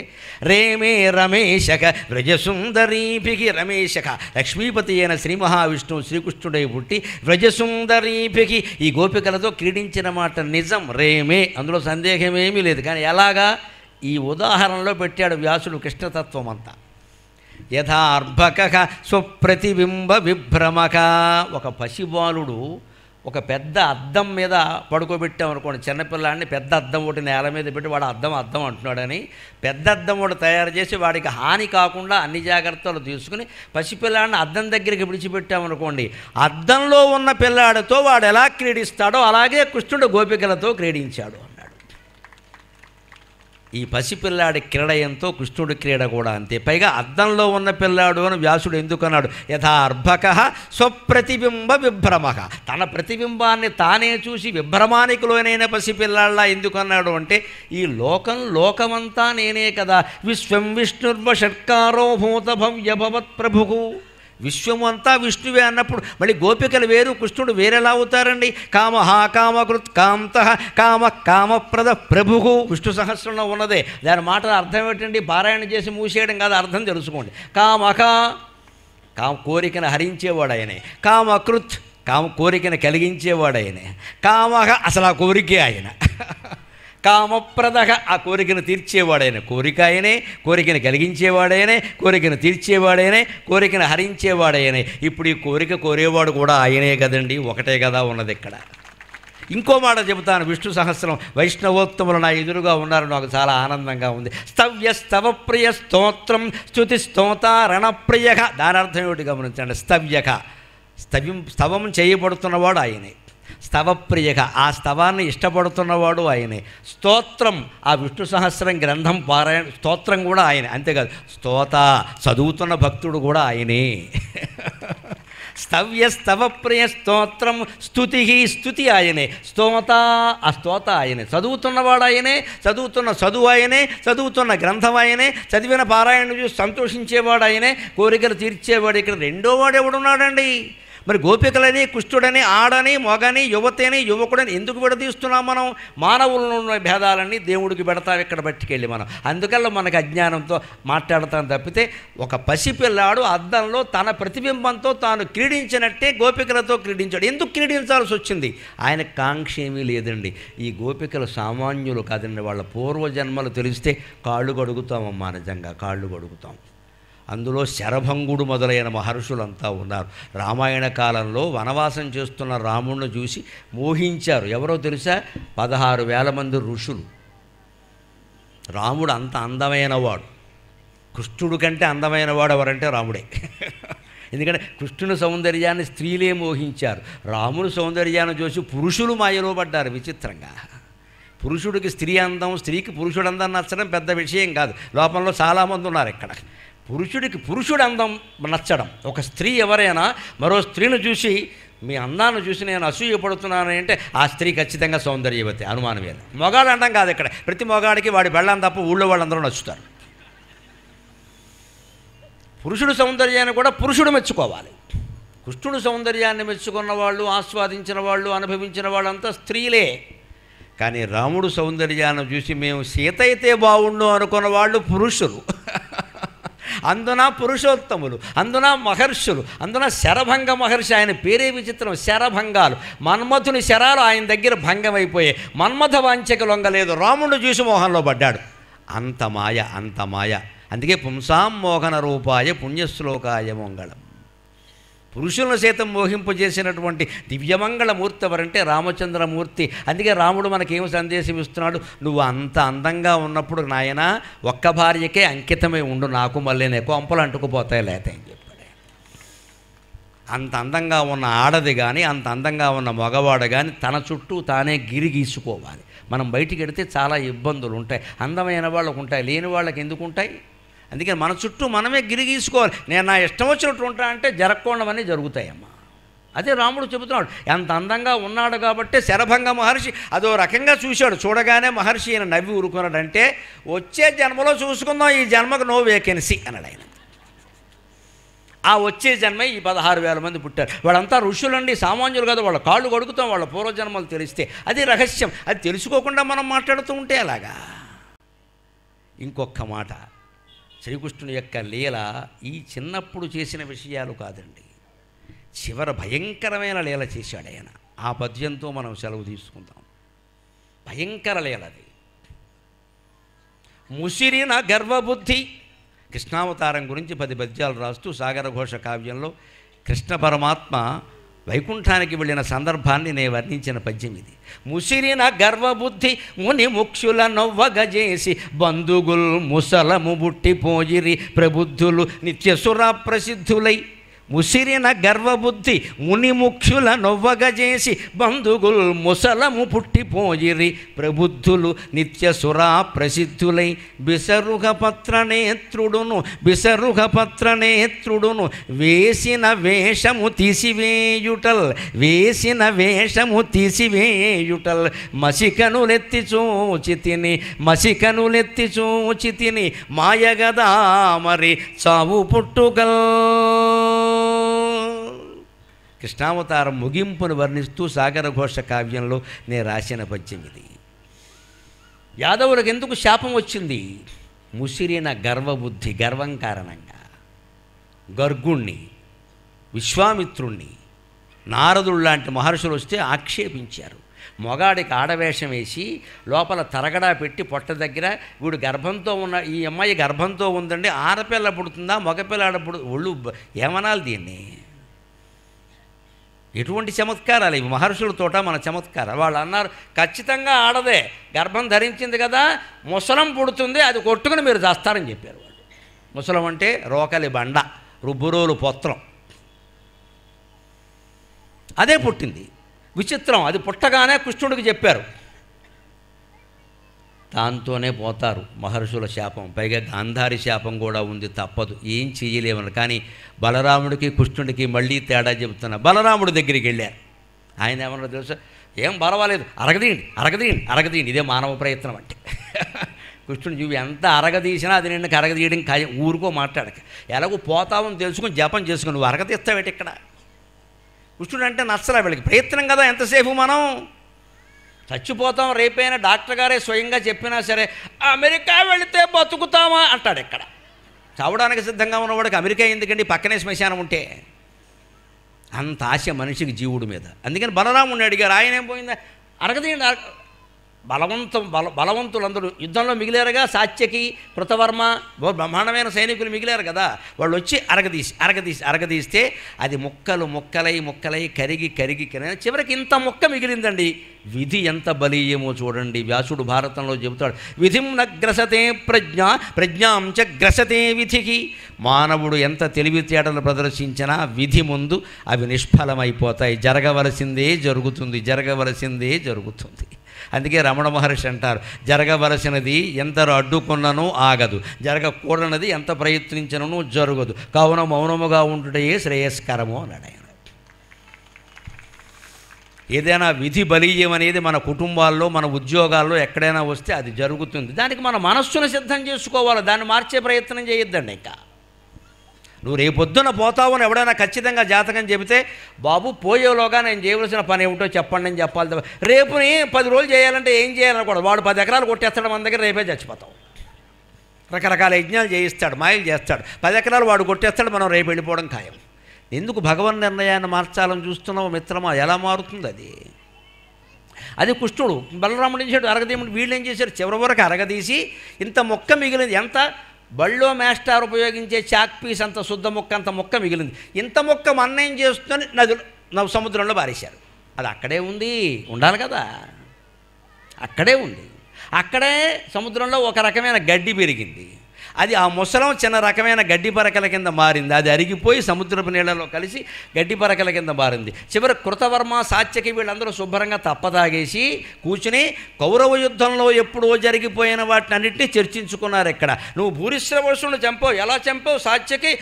రేమే రమేశక వ్రజసుందరీభిః. రమేశక లక్ష్మీపతి అయిన శ్రీ మహావిష్ణువు శ్రీకృష్ణుడై పుట్టి వ్రజసుందరీభిః ఈ గోపికలతో క్రీడించిన మాట నిజం. రేమే, అందులో సందేహమేమీ లేదు. కానీ ఎలాగా? ఈ ఉదాహరణలో పెట్టాడు వ్యాసుడు కృష్ణతత్వం అంతా. యథార్భకః స్వప్రతిబింబ విభ్రమక. ఒక పసిబాలుడు ఒక పెద్ద అద్దం మీద పడుకోబెట్టామనుకోండి, చిన్నపిల్లాడిని పెద్ద అద్దం ఒకటి నేల మీద పెట్టి వాడు అద్దం అంటున్నాడని పెద్ద అద్దం ఒకటి తయారు చేసి వాడికి హాని కాకుండా అన్ని జాగ్రత్తలు తీసుకుని పసిపిల్లాడిని అద్దం దగ్గరికి విడిచిపెట్టామనుకోండి, అద్దంలో ఉన్న పిల్లాడితో వాడు ఎలా క్రీడిస్తాడో అలాగే కృష్ణుడు గోపికలతో క్రీడించాడు అన్నాడు. ఈ పసిపిల్లాడి క్రీడ ఎంతో కృష్ణుడి క్రీడ కూడా అంతే. పైగా అద్దంలో ఉన్న పిల్లాడు అని వ్యాసుడు ఎందుకన్నాడు? యథార్భకః స్వప్రతిబింబ విభ్రమః. తన ప్రతిబింబాన్ని తానే చూసి విభ్రమానికి లోనైన పసిపిల్లాళ్ళ ఎందుకన్నాడు అంటే ఈ లోకమంతా నేనే కదా, విశ్వం విష్ణుర్వ షట్కారో భూత భవ్య భవత్ ప్రభుః. విశ్వము అంతా విష్ణువే అన్నప్పుడు మళ్ళీ గోపికలు వేరు కృష్ణుడు వేరెలా అవుతారండి? కామః కామకృత్ కాంతః కామ కామప్రద ప్రభువు విష్ణు సహస్రంలో ఉన్నదే. దాని మాట అర్థం ఏంటండి? పారాయణ చేసి మూసేయడం కాదు, అర్థం తెలుసుకోండి. కామక కోరికను హరించేవాడు ఆయనే, కామకృత్ కోరికను కలిగించేవాడు ఆయనే, కామః అసలు ఆ కోరికే ఆయన, కామప్రదః ఆ కోరికను తీర్చేవాడైన, కోరిక ఆయనే, కోరికను కలిగించేవాడైనే, కోరికను తీర్చేవాడైనే, కోరికను హరించేవాడైనే. ఇప్పుడు ఈ కోరిక కోరేవాడు కూడా ఆయనే కదండి, ఒకటే కదా ఉన్నది ఇక్కడ. ఇంకో మాట చెబుతాను, విష్ణు సహస్రం వైష్ణవోత్తములు నా ఎదురుగా ఉన్నారు, నాకు చాలా ఆనందంగా ఉంది. స్తవ్య స్తవప్రియ స్తోత్రం స్తుతి స్తోతారణప్రియ. దాని అర్థం ఏమిటి గమనించండి. స్తవ్యక స్తవం చేయబడుతున్నవాడు ఆయనే, స్తవప్రియక ఆ స్తవాన్ని ఇష్టపడుతున్నవాడు ఆయనే, స్తోత్రం ఆ విష్ణు సహస్రం గ్రంథం పారాయణ స్తోత్రం కూడా ఆయనే. అంతేకాదు స్తోత చదువుతున్న భక్తుడు కూడా ఆయనే. స్తవ్య స్తవప్రియ స్తోత్రం స్తుతి ఆయనే, స్తోత ఆ స్తోత ఆయనే, చదువుతున్నవాడు ఆయనే, చదువు ఆయనే, చదువుతున్న గ్రంథం ఆయనే, చదివిన పారాయణ చూసి సంతోషించేవాడు ఆయనే, కోరికలు తీర్చేవాడు. ఇక్కడ రెండో వాడు ఎవడున్నాడండి? మరి గోపికలని కృష్ణుడని ఆడని మొగని యువతని యువకుడని ఎందుకు విడదీస్తున్నాం మనం? మానవులను ఉన్న భేదాలన్నీ దేవుడికి పెడతాం ఇక్కడ పట్టుకెళ్ళి మనం. అందుకల్ల మనకు అజ్ఞానంతో మాట్లాడతాం తప్పితే ఒక పసిపిల్లాడు అద్దంలో తన ప్రతిబింబంతో తాను క్రీడించినట్టే గోపికలతో క్రీడించాడు. ఎందుకు క్రీడించాల్సి వచ్చింది? ఆయన కాంక్ష ఏమీ లేదండి. ఈ గోపికలు సామాన్యులు కాదండి, వాళ్ళ పూర్వజన్మలు తెలిస్తే కాళ్ళు గడుగుతామమ్మా, నిజంగా కాళ్ళు గడుగుతాం. అందులో శరభంగుడు మొదలైన మహర్షులంతా ఉన్నారు. రామాయణ కాలంలో వనవాసం చేస్తున్న రాముణ్ణి చూసి మోహించారు. ఎవరో తెలుసా? 16,000 మంది ఋషులు. రాముడు అంత అందమైనవాడు, కృష్ణుడు కంటే అందమైనవాడు ఎవరంటే రాముడే. ఎందుకంటే కృష్ణుని సౌందర్యాన్ని స్త్రీలే మోహించారు, రాముని సౌందర్యాన్ని చూసి పురుషులు మాయలో పడ్డారు. విచిత్రంగా పురుషుడికి స్త్రీ అందం, స్త్రీకి పురుషుడు అందం నచ్చడం పెద్ద విషయం కాదు. లోపంలో చాలామంది ఉన్నారు ఇక్కడ. పురుషుడికి పురుషుడు అందం నచ్చడం. ఒక స్త్రీ ఎవరైనా మరో స్త్రీని చూసి మీ అందాన్ని చూసి నేను అసూయపడుతున్నాను అంటే ఆ స్త్రీ ఖచ్చితంగా సౌందర్యవతి, అనుమానం లేదు. మొగాడు అండం కాదు ఇక్కడ. ప్రతి మొగాడికి వాడి బెళ్ళం తప్ప ఊళ్ళో వాళ్ళందరూ నచ్చుతారు. పురుషుడు సౌందర్యాన్ని కూడా పురుషుడు మెచ్చుకోవాలి. కృష్ణుడు సౌందర్యాన్ని మెచ్చుకున్న వాళ్ళు, ఆస్వాదించిన వాళ్ళు, అనుభవించిన వాళ్ళంతా స్త్రీలే. కానీ రాముడు సౌందర్యాన్ని చూసి మేము సీత అయితే బాగుండు అనుకున్న వాళ్ళు పురుషులు. అందున పురుషోత్తములు, అందున మహర్షులు, అందున శరభంగ మహర్షి. ఆయన పేరే విచిత్రం, శరభంగాలు. మన్మథుని శరాలు ఆయన దగ్గర భంగమైపోయాయి. మన్మథ వాంఛకు లొంగలేదు, రాముడు చూసి మోహంలో పడ్డాడు. అంత మాయ, అంత మాయ. అందుకే పుంసాం మోహన రూపాయ పుణ్యశ్లోకాయ మంగళం. పురుషులను సైతం మోహింపజేసినటువంటి దివ్యమంగళమూర్తి ఎవరంటే రామచంద్రమూర్తి. అందుకే రాముడు మనకేం సందేశం ఇస్తున్నాడు? నువ్వు అంత అందంగా ఉన్నప్పుడు నాయన ఒక్క భార్యకే అంకితమై ఉండు, నాకు మళ్ళీ కొంపలు అంటుకుపోతాయి లేత అని చెప్పాడు. అంత అందంగా ఉన్న ఆడది కానీ, అంత అందంగా ఉన్న మగవాడు కానీ తన చుట్టూ తానే గిరి గీసుకోవాలి. మనం బయటికి వెడితే చాలా ఇబ్బందులు ఉంటాయి. అందమైన వాళ్ళకు ఉంటాయి, లేని వాళ్ళకి ఎందుకు ఉంటాయి? అందుకని మన చుట్టూ మనమే గిరి గీసుకోవాలి. నేను నా ఇష్టం వచ్చినట్టు ఉంటా అంటే జరగకుండావన్నీ జరుగుతాయమ్మా. అదే రాముడు చెబుతున్నాడు. ఎంత అందంగా ఉన్నాడు కాబట్టి శరభంగ మహర్షి అదో రకంగా చూశాడు. చూడగానే మహర్షి ఆయన నవ్వి ఊరుకున్నాడంటే వచ్చే జన్మలో చూసుకుందాం, ఈ జన్మకు నో వేకెన్సీ అన్నాడు ఆయన. ఆ వచ్చే జన్మ ఈ 16,000 మంది పుట్టారు. వాళ్ళంతా ఋషులండి, సామాన్యులు కదా. వాళ్ళ కాళ్ళు కొడుకుతాం వాళ్ళ పూర్వజన్మలు తెలిస్తే. అది రహస్యం. అది తెలుసుకోకుండా మనం మాట్లాడుతూ ఉంటే అలాగా. ఇంకొక మాట, శ్రీకృష్ణుని యొక్క లీల ఈ చిన్నప్పుడు చేసిన విషయాలు కాదండి, చివర భయంకరమైన లీల చేశాడు ఆయన. ఆ పద్యంతో మనం సెలవు తీసుకుందాం. భయంకర లీలది. ముసిరిన గర్వబుద్ధి. కృష్ణావతారం గురించి 10 పద్యాలు రాస్తూ సాగరఘోష కావ్యంలో కృష్ణ పరమాత్మ వైకుంఠానికి వెళ్ళిన సందర్భాన్ని నేను వర్ణించిన పద్యం ఇది. ముసిరిన గర్వబుద్ధి ముని ముక్షుల నవ్వగజేసి బంధుగుల్ ముసలము బుట్టిపోయిరి ప్రబుద్ధులు నిత్యసుర ప్రసిద్ధులై. ముసిరిన గర్వబుద్ధి ముని ముక్షుల నొవ్వగజేసి బంధుగుల్ ముసలము పుట్టిపోయిరి ప్రబుద్ధులు నిత్యసురా ప్రసిద్ధులై. బిసరుగ పత్రనేత్రుడును వేసిన వేషము తీసివేయుటల్ మసికనులెత్తి చూచి తిని మాయగదా మరి చావు పుట్టుకల్. కృష్ణావతారం ముగింపును వర్ణిస్తూ సాగరఘోష కావ్యంలో నేను రాసిన పద్యం ఇది. యాదవులకు ఎందుకు శాపం వచ్చింది? ముసిరిన గర్వబుద్ధి, గర్వం కారణంగా గర్గుణ్ణి, విశ్వామిత్రుణ్ణి, నారదుడు లాంటి మహర్షులు వస్తే ఆక్షేపించారు. మొగాడికి ఆడవేషం వేసి లోపల తరగడా పెట్టి పొట్ట దగ్గర వీడు గర్భంతో ఉన్న, ఈ అమ్మాయి గర్భంతో ఉందండి, ఆడపిల్ల పుడుతుందా మగపిల్ల ఆడపుడు, ఒళ్ళు ఏమనాలి దీన్ని? ఎటువంటి చమత్కారాలు ఇవి మహర్షులతోట మన చమత్కారాలు. వాళ్ళు అన్నారు ఖచ్చితంగా ఆడదే, గర్భం ధరించింది కదా, ముసలం పుడుతుంది, అది కొట్టుకుని మీరు చేస్తారని చెప్పారు వాళ్ళు. ముసలం అంటే రోకలి బండ, రుబ్బురోలు పొత్రం, అదే పుట్టింది. విచిత్రం, అది పుట్టగానే కృష్ణుడికి చెప్పారు. దాంతోనే పోతారు మహర్షుల శాపం. పైగా గాంధారి శాపం కూడా ఉంది, తప్పదు, ఏం చేయలేమని. కానీ బలరాముడికి కృష్ణుడికి మళ్ళీ తేడా చెబుతున్నా. బలరాముడి దగ్గరికి వెళ్ళారు. ఆయన ఏమన్నా తెలుసా, ఏం పర్వాలేదు, అరగదీయండి, ఇదే మానవ ప్రయత్నం అంటే. కృష్ణుడు చూవి ఎంత అరగదీసినా అది నిన్ను కరగదీయడం ఖాయం, ఊరుకో మాట్లాడక, ఎలాగో పోతావని తెలుసుకుని జపం చేసుకుని నువ్వు అరగతీస్తావేటి ఇక్కడ. కృష్ణుడు అంటే నచ్చలా వీళ్ళకి. ప్రయత్నం కదా, ఎంతసేపు మనం చచ్చిపోతాం, రేపైనా డాక్టర్ గారే స్వయంగా చెప్పినా సరే అమెరికా వెళితే బతుకుతామా అంటాడు. ఇక్కడ చావడానికి సిద్ధంగా ఉన్నవాడికి అమెరికా ఎందుకండి, పక్కనే శ్మశానం ఉంటే. అంత ఆశ మనిషికి జీవుడి మీద. అందుకని బలరాముడిని అడిగారు. ఆయన ఏం పోయిందా, అరగదీయండి. బలవంతులందరూ యుద్ధంలో మిగిలారుగా, సాత్యకి, కృతవర్మ, బ్రహ్మాండమైన సైనికులు మిగిలారు కదా, వాళ్ళు వచ్చి అరగదీస్తే అది ముక్కలై కరిగి చివరికి ఇంత ముక్క మిగిలిందండి. విధి ఎంత బలీయమో చూడండి. వ్యాసుడు భారతంలో చెబుతాడు, విధిం నగ్రసతే ప్రజ్ఞాం చ గ్రసతే విధికి. మానవుడు ఎంత తెలివితేటలు ప్రదర్శించినా విధి ముందు అవి నిష్ఫలమైపోతాయి. జరగవలసిందే జరుగుతుంది. అందుకే రమణ మహర్షి అంటారు, జరగవలసినది ఎందరు అడ్డుకున్ననూ ఆగదు, జరగకూడనది ఎంత ప్రయత్నించినను జరగదు, కావున మౌనముగా ఉండుటే శ్రేయస్కరము అన్నాడు ఆయన. ఏదైనా విధి బలీయం అనేది మన కుటుంబాల్లో, మన ఉద్యోగాల్లో ఎక్కడైనా వస్తే అది జరుగుతుంది. దానికి మన మనస్సును సిద్ధం చేసుకోవాలి, దాన్ని మార్చే ప్రయత్నం చేయొద్దండి. ఇంకా నువ్వు రేపొద్దున పోతావు అని ఎవడైనా ఖచ్చితంగా జాతకం చెబితే, బాబు పోయేలోగా నేను చేయవలసిన పని ఏమిటో చెప్పండి అని చెప్పాలి. రేపుని 10 రోజులు చేయాలంటే ఏం చేయాలనుకోడు, వాడు 10 ఎకరాలు కొట్టేస్తాడు మన దగ్గర, రేపే చచ్చిపోతావు. రకరకాల యజ్ఞాలు చేయిస్తాడు, మాయలు చేస్తాడు, 10 ఎకరాలు వాడు కొట్టేస్తాడు, మనం రేపు వెళ్ళిపోవడం ఖాయం. ఎందుకు భగవన్ నిర్ణయాన్ని మార్చాలని చూస్తున్నావు మిత్రమా? ఎలా మారుతుంది అది? అది కృష్ణుడు బలరాముడు చేశాడు, అరగదీయముడు. వీళ్ళు ఏం చేశారు, చివరి వరకు అరగదీసి ఇంత మొక్క మిగిలింది. ఎంత బళ్ళో మేస్టార్ ఉపయోగించే చాక్ పీస్ అంత శుద్ధ మొక్క, అంత మొక్క మిగిలింది. ఇంత మొక్క మన్నేం చేస్తుందని సముద్రంలో బారేశారు. అది అక్కడే ఉండాలి కదా, అక్కడే ఉంది. అక్కడే సముద్రంలో ఒక రకమైన గడ్డి పెరిగింది. అది ఆ ముసలం చిన్న రకమైన గడ్డి పరకల కింద మారింది. అది అరిగిపోయి సముద్రపు నీళ్ళలో కలిసి గడ్డి పరకల కింద మారింది. చివరి కృతవర్మ, సాత్యకి వీళ్ళందరూ శుభ్రంగా తప్పదాగేసి కూర్చుని కౌరవ యుద్ధంలో ఎప్పుడో జరిగిపోయిన వాటిని అన్నింటినీ చర్చించుకున్నారు. ఇక్కడ నువ్వు భూరిశ్రవసుని చంపావు, ఎలా చంపావు? సాత్యకి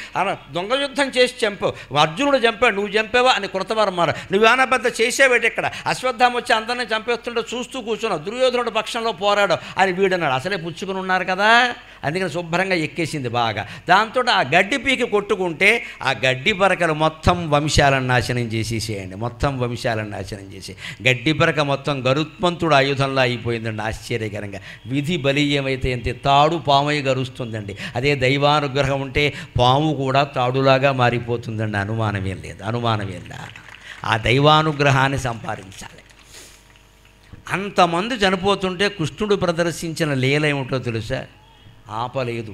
దొంగ యుద్ధం చేసి చంపావు, అర్జునుడు చంపాడు, నువ్వు చంపావా అని కృతవర్మ. నువ్వేనా పెద్ద చేసేవేటి? ఇక్కడ అశ్వత్థామ వచ్చి అందరినీ చంపేస్తుంటే చూస్తూ కూర్చున్నావు, దుర్యోధనుడు పక్షంలో పోరాడు అని వీడన్నాడు. అసలే పుచ్చుకుని ఉన్నారు కదా, అందుకని శుభ్రంగా ఎక్కేసింది బాగా. దాంతో ఆ గడ్డి పీకి కొట్టుకుంటే ఆ గడ్డి పరకలు మొత్తం వంశాలను నాశనం చేసేసేయండి, మొత్తం వంశాలను నాశనం చేసి గడ్డి పరక మొత్తం గరుత్మంతుడు ఆయుధంలో అయిపోయిందండి. ఆశ్చర్యకరంగా విధి బలీయమైతే అంతే, తాడు పామై గరుస్తుందండి. అదే దైవానుగ్రహం ఉంటే పాము కూడా తాడులాగా మారిపోతుందండి. అనుమానమేం లేదు. ఆ దైవానుగ్రహాన్ని సంపాదించాలి. అంతమంది చనిపోతుంటే కృష్ణుడు ప్రదర్శించిన లీల ఏమిటో తెలుసా? ఆపలేదు,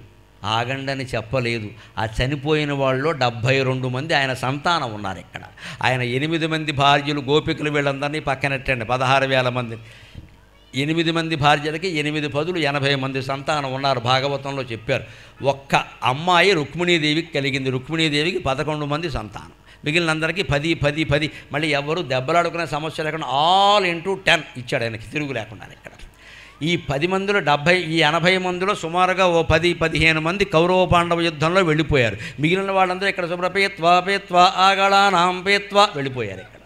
ఆగండని చెప్పలేదు. ఆ చనిపోయిన వాళ్ళలో 72 మంది ఆయన సంతానం ఉన్నారు. ఇక్కడ ఆయన 8 మంది భార్యలు, గోపికలు, వీళ్ళందరినీ పక్కనెట్టండి, 16,000 మంది. 8 మంది భార్యలకి 8 పదులు 80 మంది సంతానం ఉన్నారు. భాగవతంలో చెప్పారు. ఒక్క అమ్మాయి రుక్మిణీదేవికి కలిగింది. రుక్మిణీదేవికి 11 మంది సంతానం, మిగిలినందరికీ 10. మళ్ళీ ఎవరు దెబ్బలాడుకునే సమస్య లేకుండా ఆల్ ఇంటూ 10 ఇచ్చాడు ఆయనకి, తిరుగు లేకుండా. ఇక్కడ ఈ 10 మందిలో 70, ఈ 80 మందిలో సుమారుగా ఓ 10-15 మంది కౌరవ పాండవ యుద్ధంలో వెళ్ళిపోయారు. మిగిలిన వాళ్ళందరూ ఇక్కడ శుభ్రపేత్వా ఆగళానాం పేత్వా వెళ్ళిపోయారు. ఇక్కడ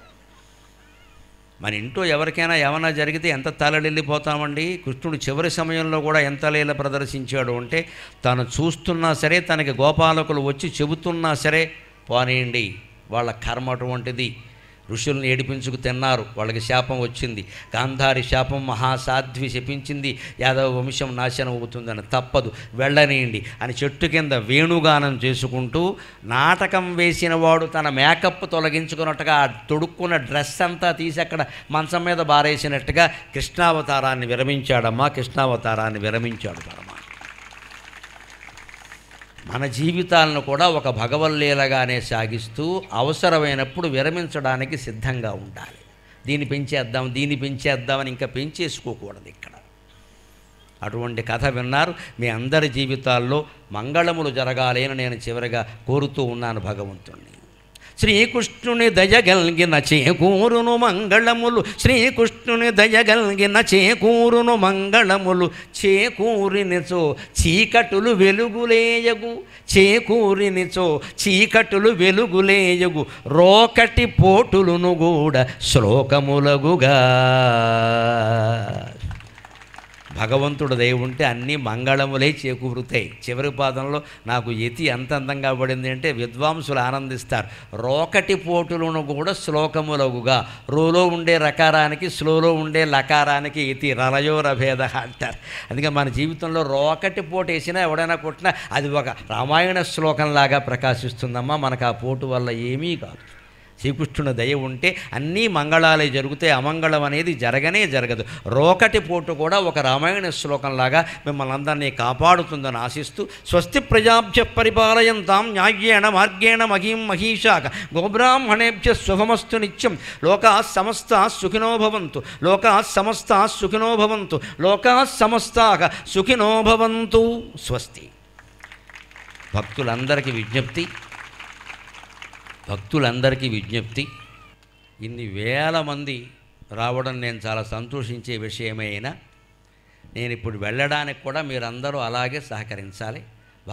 మన ఇంట్లో ఎవరికైనా ఏమైనా జరిగితే ఎంత తలడిల్లిపోతామండి. కృష్ణుడు చివరి సమయంలో కూడా ఎంత లీల ప్రదర్శించాడు అంటే, తను చూస్తున్నా సరే, తనకి గోపాలకులు వచ్చి చెబుతున్నా సరే, పోనీయండి వాళ్ళ కర్మ అటువంటిది, ఋషుల్ని ఏడిపించుకు తిన్నారు, వాళ్ళకి శాపం వచ్చింది. గాంధారి శాపం మహాసాధ్వి శపించింది, యాదవ వంశం నాశనం అవుతుందని. తప్పదు, వెళ్ళనీయండి అని చెట్టు కింద వేణుగానం చేసుకుంటూ నాటకం వేసిన వాడు తన మేకప్ తొలగించుకున్నట్టుగా ఆ తొడుక్కున్న డ్రెస్ అంతా తీసి అక్కడ మంచం మీద బారేసినట్టుగా కృష్ణావతారాన్ని విరమించాడమ్మా, కృష్ణావతారాన్ని విరమించాడు పరమాత్మ. మన జీవితాలను కూడా ఒక భగవల్లీలగానే సాగిస్తూ అవసరమైనప్పుడు విరమించడానికి సిద్ధంగా ఉండాలి. దీన్ని పెంచేద్దామని ఇంకా పెంచేసుకోకూడదు ఇక్కడ. అటువంటి కథ విన్నారు. మీ అందరి జీవితాల్లో మంగళములు జరగాలి అని నేను చివరిగా కోరుతూ ఉన్నాను భగవంతుణ్ణి. శ్రీకృష్ణుని దయగల్గిన చేకూరును మంగళములు, శ్రీకృష్ణుని దయగల్గిన చేకూరును మంగళములు, చేకూరినిచో చీకటులు వెలుగులేయగు, చేకూరినిచో చీకటులు వెలుగులేయగు, రోకటి పోటులును కూడా శ్లోకములగుగా. భగవంతుడు దయ ఉంటే అన్నీ మంగళములై చేకూరుతాయి. చివరి పాదంలో నాకు యతి ఎంత అందంగా పడింది అంటే విద్వాంసులు ఆనందిస్తారు. రోకటి పోటులను కూడా శ్లోకములగుగా. రోలో ఉండే రకారానికి స్లోలో ఉండే లకారానికి యతి రలయోరభేద అంటారు. అందుకే మన జీవితంలో రోకటి పోటు వేసినా ఎవడైనా కొట్టినా అది ఒక రామాయణ శ్లోకంలాగా ప్రకాశిస్తుందమ్మా. మనకు ఆ పోటు వల్ల ఏమీ కాదు. శ్రీకృష్ణుని దయ ఉంటే అన్నీ మంగళాలే జరుగుతాయి, అమంగళం అనేది జరగదు. రోకటి పోటు కూడా ఒక రామాయణ శ్లోకంలాగా మిమ్మల్ని అందరినీ కాపాడుతుందని ఆశిస్తూ, స్వస్తి ప్రజాభ్య పరిపాలయంతాం న్యాయ్యేణ మార్గేణ మహీం మహీషాక గోబ్రాహ్మణేభ్య శుభమస్తు నిత్యం. లోకా సమస్తా సుఖినో భవంతు, లోకా సమస్తా సుఖినో భవంతు, లోకా సమస్తాక సుఖినో భవంతు. స్వస్తి. భక్తులందరికీ విజ్ఞప్తి, ఇన్ని వేల మంది రావడం నేను చాలా సంతోషించే విషయమే అయినా నేను ఇప్పుడు వెళ్ళడానికి కూడా మీరందరూ అలాగే సహకరించాలి.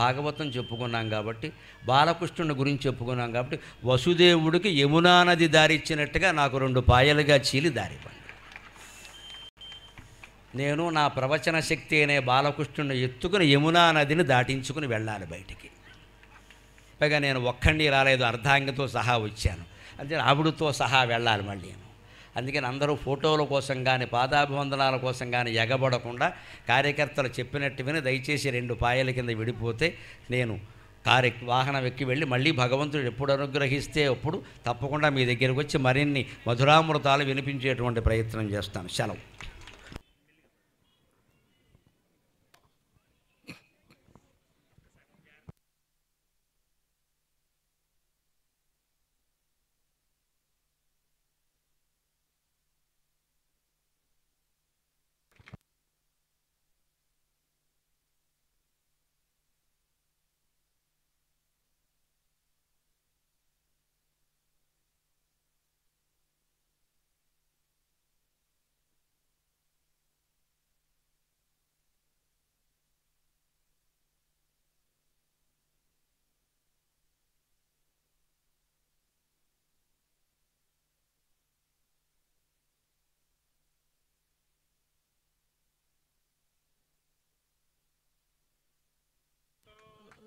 భాగవతం చెప్పుకున్నాం కాబట్టి, బాలకృష్ణుని గురించి చెప్పుకున్నాం కాబట్టి, వసుదేవుడికి యమునా నది దారిచ్చినట్టుగా నాకు 2 పాయలుగా చీలి దారివ్వండి. నేను నా ప్రవచన శక్తి అనే బాలకృష్ణుని ఎత్తుకుని యమునా నదిని దాటించుకుని వెళ్ళాలి బయటికి. పైగా నేను ఒక్కడిని రాలేదు, అర్ధాంగితో సహా వచ్చాను. అంటే ఆవిడతో సహా వెళ్ళాలి మళ్ళీ. అందుకని అందరూ ఫోటోల కోసం కానీ పాదాభివందనాల కోసం కానీ ఎగబడకుండా కార్యకర్తలు చెప్పినట్టు విని దయచేసి 2 పాయల కింద విడిపోతే నేను వాహనం ఎక్కి వెళ్ళి మళ్ళీ భగవంతుడు ఎప్పుడు అనుగ్రహిస్తే అప్పుడు తప్పకుండా మీ దగ్గరికి వచ్చి మరిన్ని మధురామృతాలు వినిపించేటువంటి ప్రయత్నం చేస్తాను. సెలవు.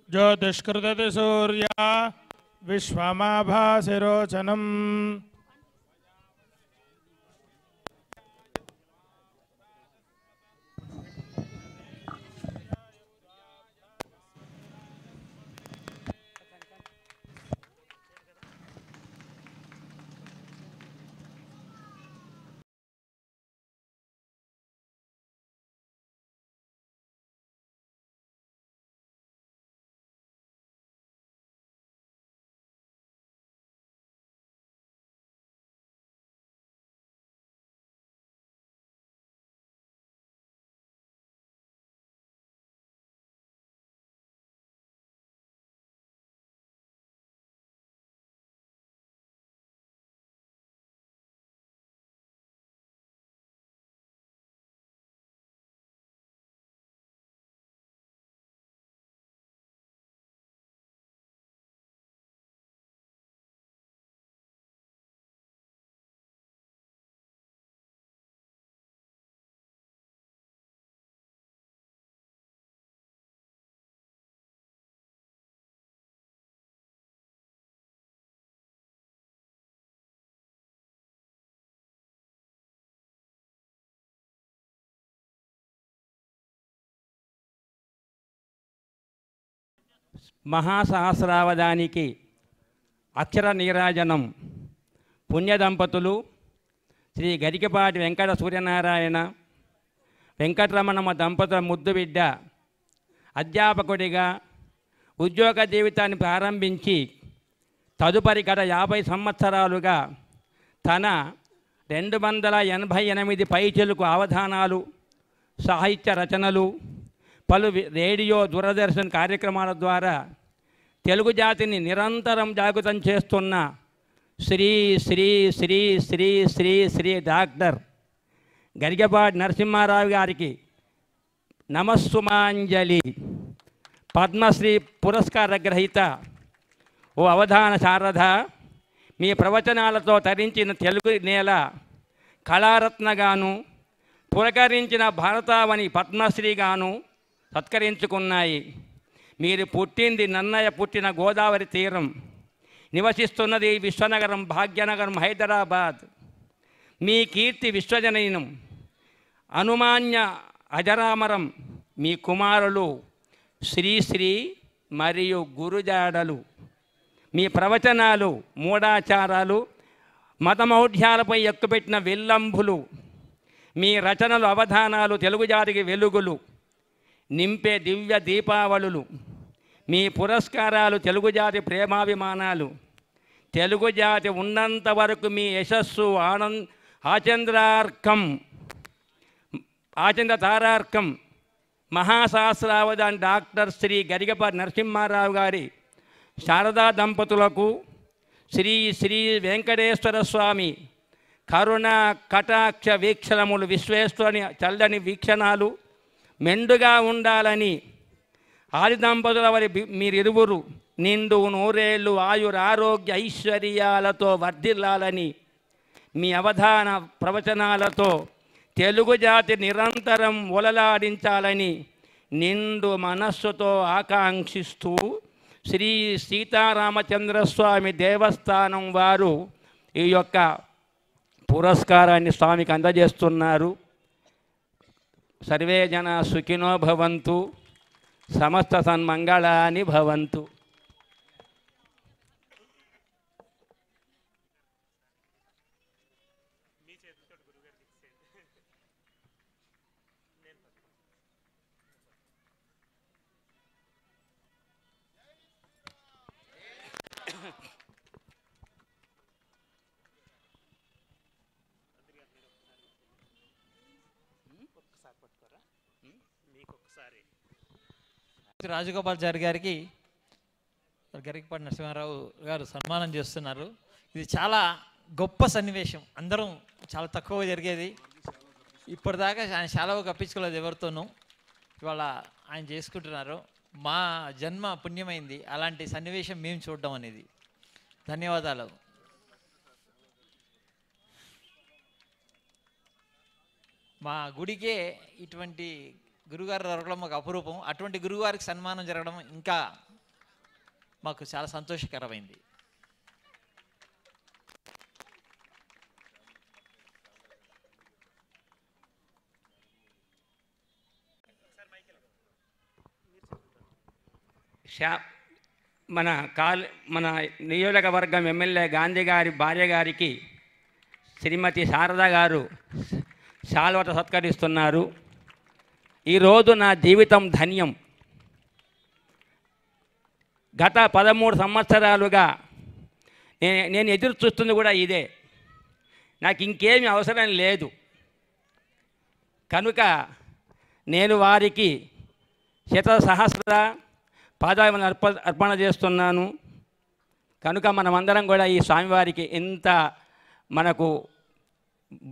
ज्योतिष्कृतति सूर्या विश्वमाभासिरोचनम् మహాసహస్రావధానికి అక్షర నీరాజనం పుణ్యదంపతులు శ్రీ గరికపాటి వెంకట సూర్యనారాయణ వెంకటరమణమ్మ దంపతుల ముద్దు బిడ్డ అధ్యాపకుడిగా ఉద్యోగ జీవితాన్ని ప్రారంభించి తదుపరి గత 50 సంవత్సరాలుగా తన 288 పైచిలుకు అవధానాలు, సాహిత్య రచనలు, పలు రేడియో దూరదర్శన్ కార్యక్రమాల ద్వారా తెలుగు జాతిని నిరంతరం జాగృతం చేస్తున్న శ్రీ శ్రీ శ్రీ శ్రీ శ్రీ శ్రీ డాక్టర్ గరికపాటి నరసింహారావు గారికి నమస్సుమాంజలి. పద్మశ్రీ పురస్కార గ్రహీత ఓ అవధాన శారద, మీ ప్రవచనాలతో తరించిన తెలుగు నేల కళారత్నగాను, పురకరించిన భారతావని పద్మశ్రీగాను సత్కరించుకున్నాయి. మీరు పుట్టింది నన్నయ్య పుట్టిన గోదావరి తీరం, నివసిస్తున్నది విశ్వనగరం భాగ్యనగరం హైదరాబాద్. మీ కీర్తి విశ్వజనీనం, అనుమాన్య అజరామరం. మీ కుమారులు శ్రీశ్రీ మరియు గురుజాడలు. మీ ప్రవచనాలు మూఢాచారాలు, మతమౌఢ్యాలపై ఎక్కుపెట్టిన విల్లంబులు. మీ రచనలు అవధానాలు తెలుగు జాతికి వెలుగులు నింపే దివ్య దీపావళులు. మీ పురస్కారాలు తెలుగు జాతి ప్రేమాభిమానాలు. తెలుగు జాతి ఉన్నంత వరకు మీ యశస్సు ఆచంద్ర తారార్కం. మహాసహస్రావధాని డాక్టర్ శ్రీ గరికపాటి నరసింహారావు గారి శారదా దంపతులకు శ్రీ శ్రీ వెంకటేశ్వర స్వామి కరుణ కటాక్ష వీక్షణములు, విశ్వేశ్వరుని చల్లని వీక్షణాలు మెండుగా ఉండాలని, ఆది దంపతుల వారి మీరిరువురు నిండు నూరేళ్ళు ఆయురారోగ్య ఐశ్వర్యాలతో వర్ధిల్లాలని, మీ అవధాన ప్రవచనాలతో తెలుగు జాతి నిరంతరం ఒలలాడించాలని నిండు మనస్సుతో ఆకాంక్షిస్తూ శ్రీ సీతారామచంద్రస్వామి దేవస్థానం వారు ఈ యొక్క పురస్కారాన్ని స్వామికి అందజేస్తున్నారు. సర్వే జన సుఖినో భవంతు, సమస్త సన్మంగళాని భవంతు. రాజగోపాల్చారి గారికి గరికపాటి నరసింహారావు గారు సన్మానం చేస్తున్నారు. ఇది చాలా గొప్ప సన్నివేశం. అందరం చాలా తక్కువ జరిగేది. ఇప్పటిదాకా ఆయన సెలవు కప్పించుకోలేదు ఎవరితోనూ. ఇవాళ ఆయన చేసుకుంటున్నారు. మా జన్మ పుణ్యమైంది అలాంటి సన్నివేశం మేము చూడడం అనేది. ధన్యవాదాలు. మా గుడికే ఇటువంటి గురుగారు దొరకడం మాకు అపురూపం. అటువంటి గురుగారికి సన్మానం జరగడం ఇంకా మాకు చాలా సంతోషకరమైంది. మన నియోజకవర్గం ఎమ్మెల్యే గాంధీ గారి భార్య గారికి శ్రీమతి శారద గారు శాల్వత సత్కరిస్తున్నారు. ఈరోజు నా జీవితం ధన్యం. గత 13 సంవత్సరాలుగా నేను ఎదురు చూస్తుంది కూడా ఇదే. నాకు ఇంకేమీ అవసరం లేదు. కనుక నేను వారికి శతసహస్ర పాదాభివందనం అర్పణ చేస్తున్నాను. కనుక మనమందరం కూడా ఈ స్వామివారికి ఎంత మనకు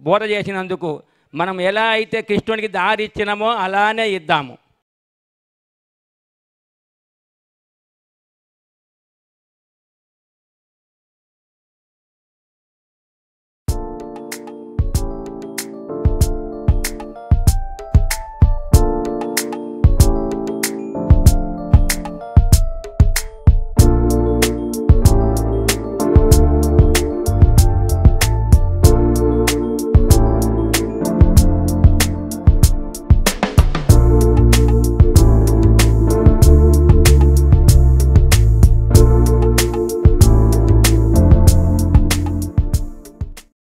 బోధ చేసినందుకు మనం ఎలా అయితే కృష్ణునికి దారి ఇచ్చినామో అలానే ఇద్దాము.